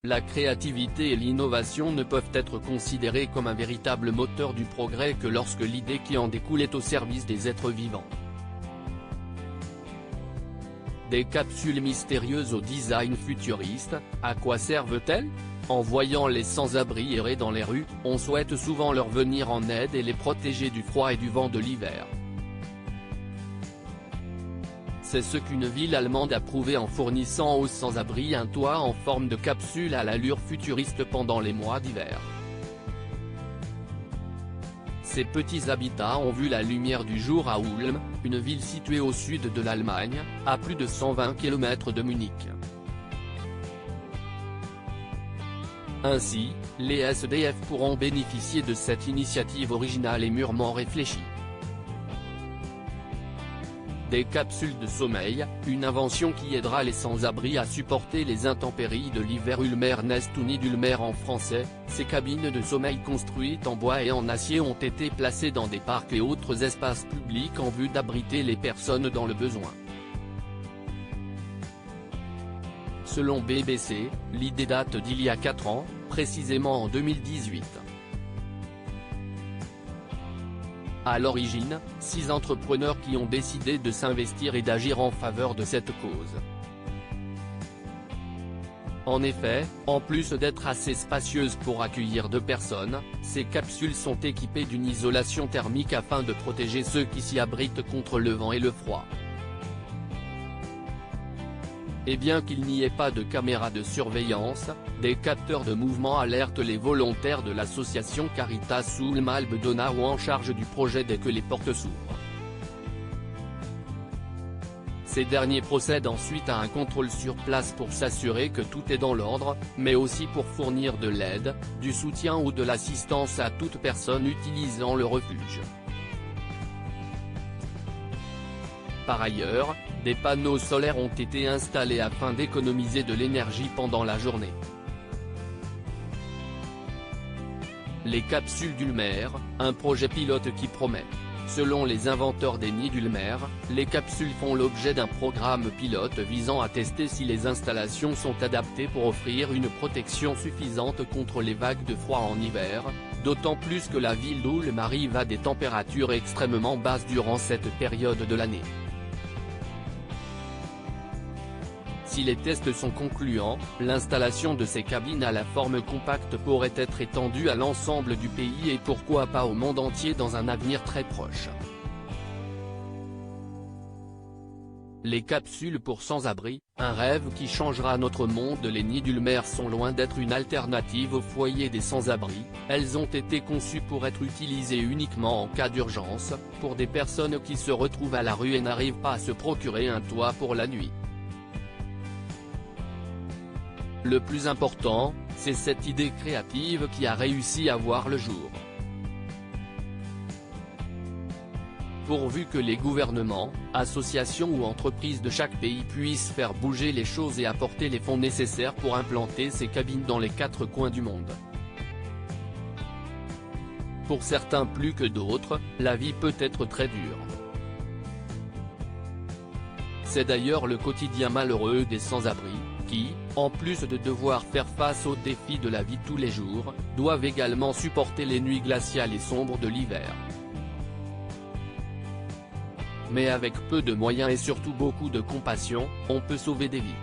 La créativité et l'innovation ne peuvent être considérées comme un véritable moteur du progrès que lorsque l'idée qui en découle est au service des êtres vivants. Des capsules mystérieuses au design futuriste, à quoi servent-elles ? En voyant les sans-abri errer dans les rues, on souhaite souvent leur venir en aide et les protéger du froid et du vent de l'hiver. C'est ce qu'une ville allemande a prouvé en fournissant aux sans-abri un toit en forme de capsule à l'allure futuriste pendant les mois d'hiver. Ces petits habitats ont vu la lumière du jour à Ulm, une ville située au sud de l'Allemagne, à plus de 120 km de Munich. Ainsi, les SDF pourront bénéficier de cette initiative originale et mûrement réfléchie. Des capsules de sommeil, une invention qui aidera les sans-abri à supporter les intempéries de l'hiver. Ulmer Nest ou nid d'Ulmer en français, ces cabines de sommeil construites en bois et en acier ont été placées dans des parcs et autres espaces publics en vue d'abriter les personnes dans le besoin. Selon BBC, l'idée date d'il y a 4 ans, précisément en 2018. À l'origine, 6 entrepreneurs qui ont décidé de s'investir et d'agir en faveur de cette cause. En effet, en plus d'être assez spacieuses pour accueillir 2 personnes, ces capsules sont équipées d'une isolation thermique afin de protéger ceux qui s'y abritent contre le vent et le froid. Et bien qu'il n'y ait pas de caméras de surveillance, des capteurs de mouvement alertent les volontaires de l'association Caritas Ulm-Albe-Donau en charge du projet dès que les portes s'ouvrent. Ces derniers procèdent ensuite à un contrôle sur place pour s'assurer que tout est dans l'ordre, mais aussi pour fournir de l'aide, du soutien ou de l'assistance à toute personne utilisant le refuge. Par ailleurs, des panneaux solaires ont été installés afin d'économiser de l'énergie pendant la journée. Les capsules d'Ulmer, un projet pilote qui promet. Selon les inventeurs des nids d'Ulmer, les capsules font l'objet d'un programme pilote visant à tester si les installations sont adaptées pour offrir une protection suffisante contre les vagues de froid en hiver, d'autant plus que la ville d'Ulm arrive à des températures extrêmement basses durant cette période de l'année. Si les tests sont concluants, l'installation de ces cabines à la forme compacte pourrait être étendue à l'ensemble du pays et pourquoi pas au monde entier dans un avenir très proche. Les capsules pour sans-abri, un rêve qui changera notre monde. Les nids d'Ulmer sont loin d'être une alternative au foyer des sans-abri, elles ont été conçues pour être utilisées uniquement en cas d'urgence, pour des personnes qui se retrouvent à la rue et n'arrivent pas à se procurer un toit pour la nuit. Le plus important, c'est cette idée créative qui a réussi à voir le jour. Pourvu que les gouvernements, associations ou entreprises de chaque pays puissent faire bouger les choses et apporter les fonds nécessaires pour implanter ces cabines dans les 4 coins du monde. Pour certains plus que d'autres, la vie peut être très dure. C'est d'ailleurs le quotidien malheureux des sans-abri, qui, en plus de devoir faire face aux défis de la vie tous les jours, doivent également supporter les nuits glaciales et sombres de l'hiver. Mais avec peu de moyens et surtout beaucoup de compassion, on peut sauver des vies.